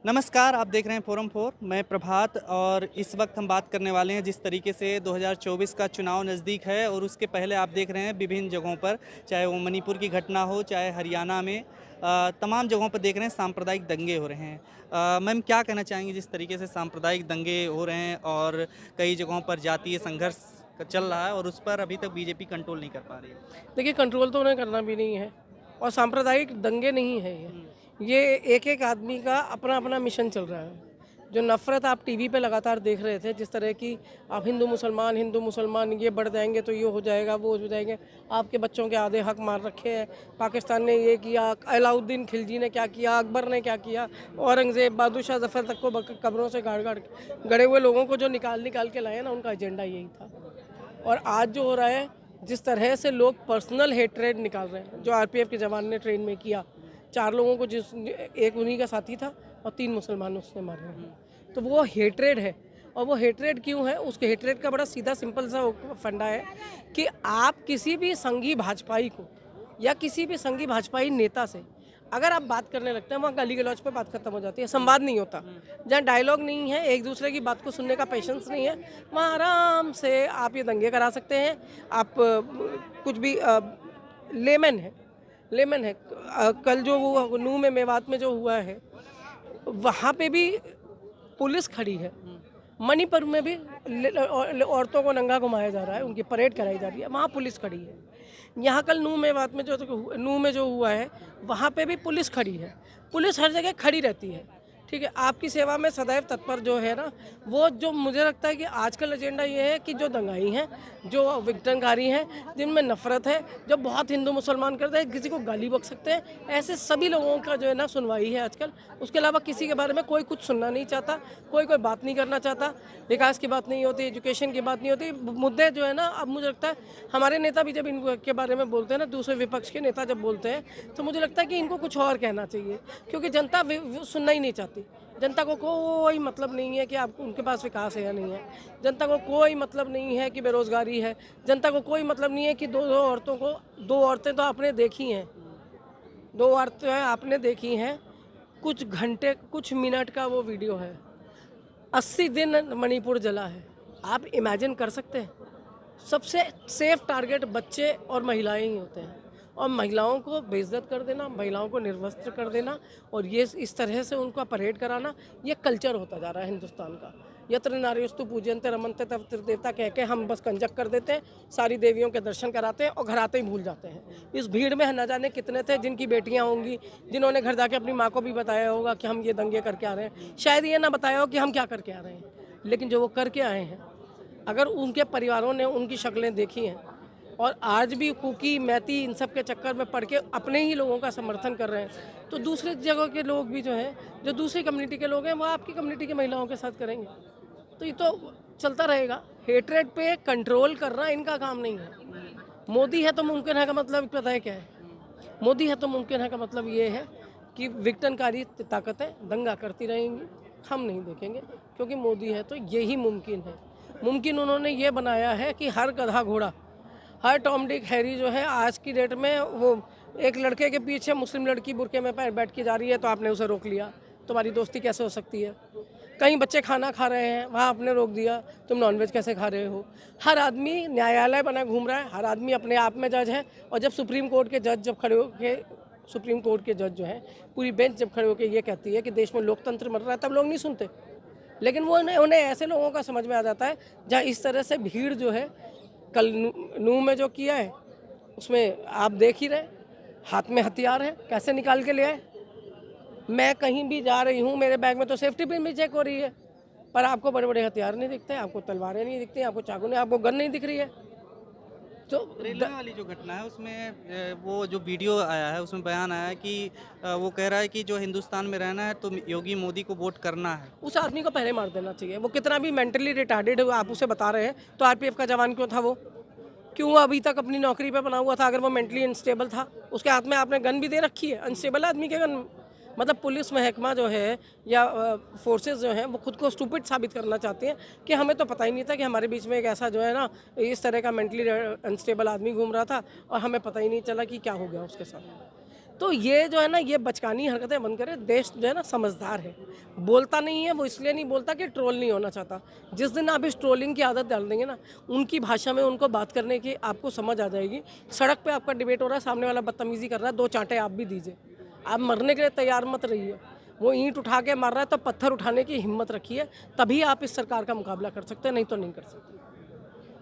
नमस्कार, आप देख रहे हैं फोरम 4। मैं प्रभात और इस वक्त हम बात करने वाले हैं जिस तरीके से 2024 का चुनाव नज़दीक है और उसके पहले आप देख रहे हैं विभिन्न जगहों पर, चाहे वो मणिपुर की घटना हो, चाहे हरियाणा में तमाम जगहों पर देख रहे हैं सांप्रदायिक दंगे हो रहे हैं। मैम, क्या कहना चाहेंगे जिस तरीके से सांप्रदायिक दंगे हो रहे हैं और कई जगहों पर जातीय संघर्ष चल रहा है और उस पर अभी तक बीजेपी कंट्रोल नहीं कर पा रही है? देखिए, कंट्रोल तो उन्हें करना भी नहीं है और सांप्रदायिक दंगे नहीं है ये एक-एक आदमी का अपना-अपना मिशन चल रहा है। जो नफ़रत आप टीवी पे लगातार देख रहे थे, जिस तरह की आप हिंदू मुसलमान ये बढ़ जाएंगे तो ये हो जाएगा, वो हो जाएंगे। आपके बच्चों के आधे हक मार रखे हैं। पाकिस्तान ने ये किया, अलाउद्दीन खिलजी ने क्या किया, अकबर ने क्या किया, औरंगज़ेब, बहादुर जफ़र तक को कब्रों से गाड़-गाड़ के गड़े हुए लोगों को जो निकाल के लाए ना, उनका एजेंडा यही था। और आज जो हो रहा है, जिस तरह से लोग पर्सनल हेट्रेड निकाल रहे हैं, जो आरपीएफ के जवान ने ट्रेन में किया, 4 लोगों को एक उन्हीं का साथी था और 3 मुसलमान उसने मारे हैं। तो वो हेट्रेड है। और वो हेट्रेड क्यों है? उसके हेट्रेड का बड़ा सीधा सिंपल सा फंडा है कि आप किसी भी संघी भाजपाई को या किसी भी संघी भाजपाई नेता से अगर आप बात करने लगते हैं, वहाँ गाली गलौज पे बात खत्म हो जाती है, संवाद नहीं होता। जहाँ डायलॉग नहीं है, एक दूसरे की बात को सुनने का पेशेंस नहीं है, वहाँ आराम से आप ये दंगे करा सकते हैं। आप कुछ भी लेमन है। कल जो वो नूह में मेवात में जो हुआ है, वहाँ पे भी पुलिस खड़ी है। मणिपुर में भी औरतों को नंगा घुमाया जा रहा है, उनकी परेड कराई जा रही है, वहाँ पुलिस खड़ी है। यहाँ कल नूह में जो हुआ है, वहाँ पे भी पुलिस खड़ी है। पुलिस हर जगह खड़ी रहती है, ठीक है। आपकी सेवा में सदैव तत्पर जो है ना, वो जो मुझे लगता है कि आजकल एजेंडा ये है कि जो दंगाई हैं, जो विघटनकारी हैं, जिनमें नफरत है, जो बहुत हिंदू मुसलमान करते हैं, किसी को गाली बक सकते हैं, ऐसे सभी लोगों का जो है ना सुनवाई है आजकल। उसके अलावा किसी के बारे में कोई कुछ सुनना नहीं चाहता, कोई बात नहीं करना चाहता। विकास की बात नहीं होती, एजुकेशन की बात नहीं होती। मुद्दे जो है ना, अब मुझे लगता है हमारे नेता भी जब इनके बारे में बोलते हैं ना, दूसरे विपक्ष के नेता जब बोलते हैं, तो मुझे लगता है कि इनको कुछ और कहना चाहिए, क्योंकि जनता सुनना ही नहीं चाहती। जनता को कोई मतलब नहीं है कि आपको उनके पास विकास है या नहीं है। जनता को कोई मतलब नहीं है कि बेरोजगारी है। जनता को कोई मतलब नहीं है कि दो औरतें तो आपने देखी हैं, 2 औरतें आपने देखी हैं। कुछ घंटे कुछ मिनट का वो वीडियो है। 80 दिन मणिपुर जला है। आप इमेजिन कर सकते हैं? सबसे सेफ टारगेट बच्चे और महिलाएं ही होते हैं, और महिलाओं को बेइज्जत कर देना, महिलाओं को निर्वस्त्र कर देना और ये इस तरह से उनका परेड कराना, ये कल्चर होता जा रहा है हिंदुस्तान का। यत्र नार्यस्तु पूज्यन्ते रमन्ते तत्र देवता कह के हम बस कंजक कर देते हैं, सारी देवियों के दर्शन कराते हैं और घर आते ही भूल जाते हैं। इस भीड़ में न जाने कितने थे जिनकी बेटियां होंगी, जिन्होंने घर जाके अपनी माँ को भी बताया होगा कि हम ये दंगे करके आ रहे हैं। शायद ये ना बताया हो कि हम क्या करके आ रहे हैं, लेकिन जो वो करके आए हैं, अगर उनके परिवारों ने उनकी शक्लें देखी हैं और आज भी कुकी मैती इन सब के चक्कर में पड़ के अपने ही लोगों का समर्थन कर रहे हैं, तो दूसरे जगह के लोग भी जो हैं, जो दूसरी कम्युनिटी के लोग हैं, वो आपकी कम्युनिटी की महिलाओं के साथ करेंगे। तो ये तो चलता रहेगा। हेट्रेड पे कंट्रोल करना इनका काम नहीं है। मोदी है तो मुमकिन है का मतलब पता है क्या है? मोदी है तो मुमकिन है का मतलब ये है कि विघटनकारी ताकतें दंगा करती रहेंगी, हम नहीं देखेंगे, क्योंकि मोदी है तो यही मुमकिन है। मुमकिन उन्होंने ये बनाया है कि हर गधा घोड़ा, हर टॉम डिक हैरी जो है आज की डेट में, वो एक लड़के के पीछे मुस्लिम लड़की बुर्के में बैठ के जा रही है तो आपने उसे रोक लिया, तुम्हारी दोस्ती कैसे हो सकती है? कहीं बच्चे खाना खा रहे हैं, वहाँ आपने रोक दिया, तुम नॉनवेज कैसे खा रहे हो? हर आदमी न्यायालय बना घूम रहा है, हर आदमी अपने आप में जज है। और जब सुप्रीम कोर्ट के जज जब खड़े होके सुप्रीम कोर्ट के जज जो हैं, पूरी बेंच जब खड़े होकर ये कहती है कि देश में लोकतंत्र मर रहा है, तब लोग नहीं सुनते। लेकिन वो उन्हें ऐसे लोगों का समझ में आ जाता है जहाँ इस तरह से भीड़ जो है, कल नूह में जो किया है उसमें आप देख ही रहे, हाथ में हथियार है, कैसे निकाल के ले आए। मैं कहीं भी जा रही हूँ, मेरे बैग में तो सेफ्टी पिन भी चेक हो रही है, पर आपको बड़े बड़े हथियार नहीं दिखते, आपको तलवारें नहीं दिखती, आपको चाकू नहीं, आपको गन नहीं दिख रही है। तो रेलवे वाली जो घटना है उसमें वो जो वीडियो आया है उसमें बयान आया है कि वो कह रहा है कि जो हिंदुस्तान में रहना है तो योगी मोदी को वोट करना है। उस आदमी को पहले मार देना चाहिए। वो कितना भी मेंटली रिटार्डेड है, आप उसे बता रहे हैं, तो आरपीएफ का जवान क्यों था? वो क्यों अभी तक अपनी नौकरी पे बना हुआ था? अगर वो मेंटली अनस्टेबल था, उसके हाथ में आपने गन भी दे रखी है, अनस्टेबल आदमी के गन। मतलब पुलिस महकमा जो है या फोर्सेस जो हैं, वो खुद को स्टूपिड साबित करना चाहते हैं कि हमें तो पता ही नहीं था कि हमारे बीच में एक ऐसा जो है ना, इस तरह का मेंटली अनस्टेबल आदमी घूम रहा था और हमें पता ही नहीं चला कि क्या हो गया उसके साथ। तो ये जो है ना, ये बचकानी हरकतें बंद करें। देश जो है ना समझदार है, बोलता नहीं है, वो इसलिए नहीं बोलता कि ट्रोल नहीं होना चाहता। जिस दिन आप इस ट्रोलिंग की आदत डाल देंगे ना, उनकी भाषा में उनको बात करने की आपको समझ आ जाएगी। सड़क पे आपका डिबेट हो रहा है, सामने वाला बदतमीजी कर रहा है, 2 चांटे आप भी दीजिए। आप मरने के लिए तैयार मत रहिए। वो ईंट उठा के मार रहा है तो पत्थर उठाने की हिम्मत रखिए, तभी आप इस सरकार का मुकाबला कर सकते हैं, नहीं तो नहीं कर सकते।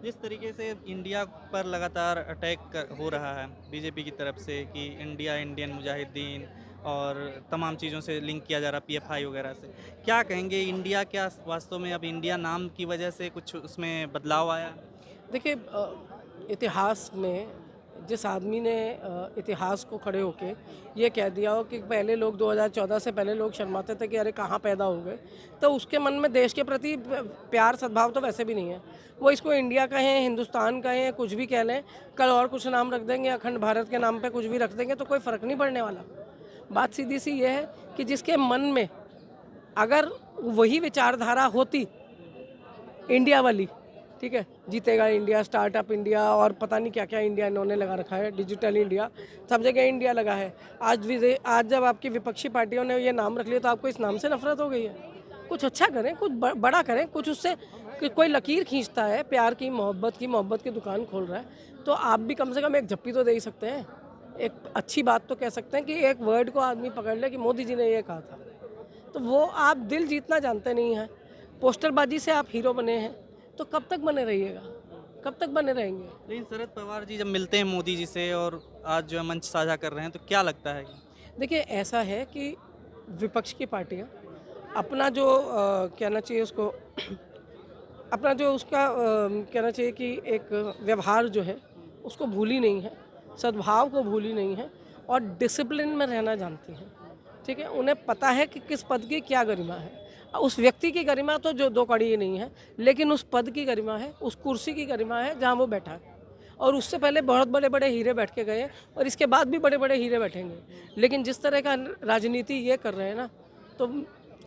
जिस तरीके से इंडिया पर लगातार हो रहा है बीजेपी की तरफ से कि इंडिया, इंडियन मुजाहिदीन और तमाम चीज़ों से लिंक किया जा रहा है पीएफआई वगैरह से, क्या कहेंगे इंडिया, क्या वास्तव में अब इंडिया नाम की वजह से कुछ उसमें बदलाव आया? देखिए, इतिहास में जिस आदमी ने इतिहास को खड़े होके ये कह दिया हो कि पहले लोग 2014 से पहले लोग शर्माते थे कि अरे कहाँ पैदा हो गए, तो उसके मन में देश के प्रति प्यार सद्भाव तो वैसे भी नहीं है। वो इसको इंडिया कहें, हिंदुस्तान कहें, कुछ भी कह लें, कल और कुछ नाम रख देंगे, अखंड भारत के नाम पे कुछ भी रख देंगे, तो कोई फ़र्क नहीं पड़ने वाला। बात सीधी सी ये है कि जिसके मन में अगर वही विचारधारा होती इंडिया वाली, ठीक है, जीतेगा इंडिया, स्टार्टअप इंडिया और पता नहीं क्या क्या इंडिया इन्होंने लगा रखा है, डिजिटल इंडिया, सब जगह इंडिया लगा है। आज जब आपकी विपक्षी पार्टियों ने ये नाम रख लिया तो आपको इस नाम से नफरत हो गई है। कुछ अच्छा करें, कुछ बड़ा करें, कुछ उससे कोई लकीर खींचता है, प्यार की, मोहब्बत की दुकान खोल रहा है, तो आप भी कम से कम एक झप्पी तो दे ही सकते हैं। एक अच्छी बात तो कह सकते हैं कि एक वर्ड को आदमी पकड़ ले कि मोदी जी ने ये कहा था, तो वो आप दिल जीतना जानते नहीं हैं। पोस्टरबाजी से आप हीरो बने हैं, तो कब तक बने रहिएगा, कब तक बने रहेंगे? लेकिन शरद पवार जी जब मिलते हैं मोदी जी से और आज जो है मंच साझा कर रहे हैं, तो क्या लगता है? देखिए, ऐसा है कि विपक्ष की पार्टियां अपना जो कहना चाहिए उसको अपना जो उसका कहना चाहिए कि एक व्यवहार जो है उसको भूली नहीं है, सद्भाव को भूली नहीं है और डिसिप्लिन में रहना जानती हैं। ठीक है, उन्हें पता है कि किस पद की क्या गरिमा है। उस व्यक्ति की गरिमा तो जो 2 कड़ी ही नहीं है, लेकिन उस पद की गरिमा है, उस कुर्सी की गरिमा है जहाँ वो बैठा है। और उससे पहले बहुत बड़े बड़े हीरे बैठ के गए और इसके बाद भी बड़े बड़े हीरे बैठेंगे। लेकिन जिस तरह का राजनीति ये कर रहे हैं ना, तो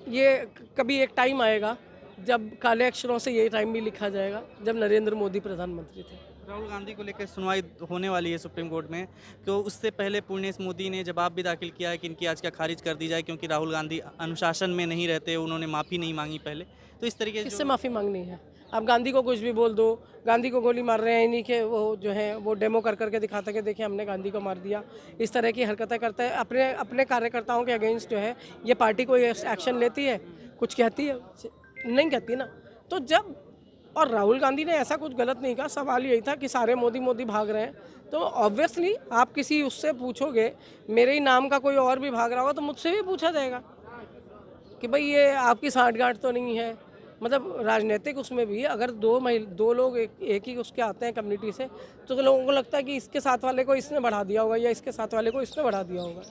ये कभी एक टाइम आएगा जब काले अक्षरों से ये टाइम भी लिखा जाएगा जब नरेंद्र मोदी प्रधानमंत्री थे। राहुल गांधी को लेकर सुनवाई होने वाली है सुप्रीम कोर्ट में, तो उससे पहले पूर्णेश मोदी ने जवाब भी दाखिल किया है कि इनकी याचिका खारिज कर दी जाए क्योंकि राहुल गांधी अनुशासन में नहीं रहते, उन्होंने माफ़ी नहीं मांगी पहले। तो इस तरीके किससे माफ़ी मांगनी है? आप गांधी को कुछ भी बोल दो, गांधी को गोली मार रहे हैं इन्हीं के, वो जो है वो डेमो कर करके दिखाते कि देखिए हमने गांधी को मार दिया। इस तरह की हरकतें करते हैं। अपने अपने कार्यकर्ताओं के अगेंस्ट जो है ये पार्टी कोई एक्शन लेती है, कुछ कहती है? नहीं कहती ना। तो जब, और राहुल गांधी ने ऐसा कुछ गलत नहीं कहा, सवाल यही था कि सारे मोदी मोदी भाग रहे हैं, तो ऑब्वियसली आप किसी उससे पूछोगे, मेरे ही नाम का कोई और भी भाग रहा होगा तो मुझसे भी पूछा जाएगा कि भाई ये आपकी साठगांठ तो नहीं है। मतलब राजनीतिक उसमें भी अगर दो लोग एक ही उसके आते हैं कम्युनिटी से, तो लोगों को लगता है कि इसके साथ वाले को इसने बढ़ा दिया होगा या इसके साथ वाले को इसने बढ़ा दिया होगा।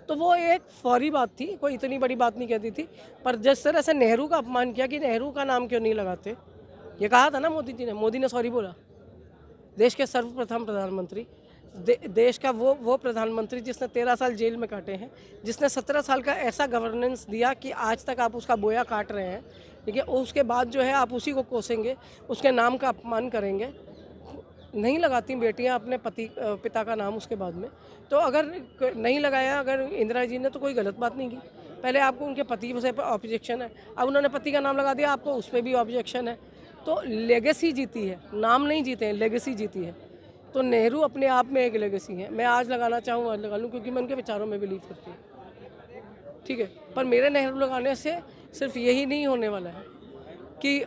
तो वो एक फौरी बात थी, कोई इतनी बड़ी बात नहीं कहती थी। पर जिस तरह से नेहरू का अपमान किया कि नेहरू का नाम क्यों नहीं लगाते, ये कहा था ना मोदी जी ने, मोदी ने सॉरी बोला। देश के सर्वप्रथम प्रधानमंत्री, देश का वो प्रधानमंत्री जिसने 13 साल जेल में काटे हैं, जिसने 17 साल का ऐसा गवर्नेंस दिया कि आज तक आप उसका बोया काट रहे हैं, ठीक है, उसके बाद जो है आप उसी को कोसेंगे, उसके नाम का अपमान करेंगे। नहीं लगाती बेटियां अपने पिता का नाम उसके बाद में। तो अगर नहीं लगाया अगर इंदिरा जी ने, तो कोई गलत बात नहीं की। पहले आपको उनके पति से ऑब्जेक्शन है, अब उन्होंने पति का नाम लगा दिया, आपको उस पर भी ऑब्जेक्शन है। तो लेगेसी जीती है, नाम नहीं जीते हैं, लेगेसी जीती है। तो नेहरू अपने आप में एक लेगेसी है। मैं आज लगाना चाहूँ आज लगा लूँ, क्योंकि मैं उनके विचारों में बिलीव करती हूँ, ठीक है। पर मेरे नेहरू लगाने से सिर्फ यही नहीं होने वाला है कि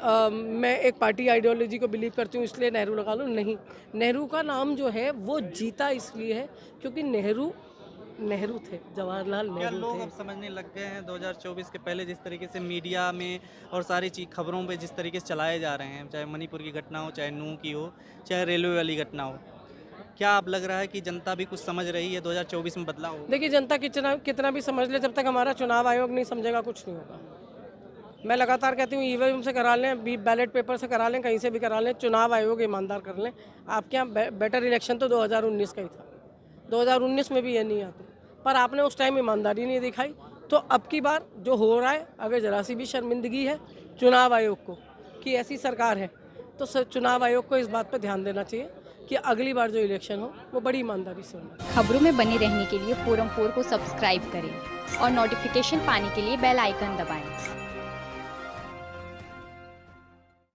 मैं एक पार्टी आइडियोलॉजी को बिलीव करती हूँ इसलिए नेहरू लगा लूँ, नहीं। नेहरू का नाम जो है वो जीता इसलिए है क्योंकि नेहरू थे, जवाहरलाल क्या नेहरू लोग थे। अब समझने लग गए हैं 2024 के पहले जिस तरीके से मीडिया में और सारी खबरों पे जिस तरीके से चलाए जा रहे हैं, चाहे मणिपुर की घटना हो, चाहे नूह की हो, चाहे रेलवे वाली घटना हो, क्या अब लग रहा है कि जनता भी कुछ समझ रही है, 2024 में बदलाव हो? देखिए, जनता कितना भी समझ ले, जब तक हमारा चुनाव आयोग नहीं समझेगा कुछ नहीं होगा। मैं लगातार कहती हूँ ईवीएम से करा लें, बैलेट पेपर से करा लें, कहीं से भी करा लें, चुनाव आयोग ईमानदार कर लें। आपके यहाँ बेटर इलेक्शन तो 2019 का ही था, 2019 में भी ये नहीं आते, पर आपने उस टाइम ईमानदारी नहीं दिखाई। तो अब की बार जो हो रहा है, अगर जरा सी भी शर्मिंदगी है चुनाव आयोग को कि ऐसी सरकार है, तो चुनाव आयोग को इस बात पर ध्यान देना चाहिए। कि अगली बार जो इलेक्शन हो वो बड़ी ईमानदारी से हो। खबरों में बने रहने के लिए फोरम 4 को सब्सक्राइब करें और नोटिफिकेशन पाने के लिए बेल आइकन दबाएं।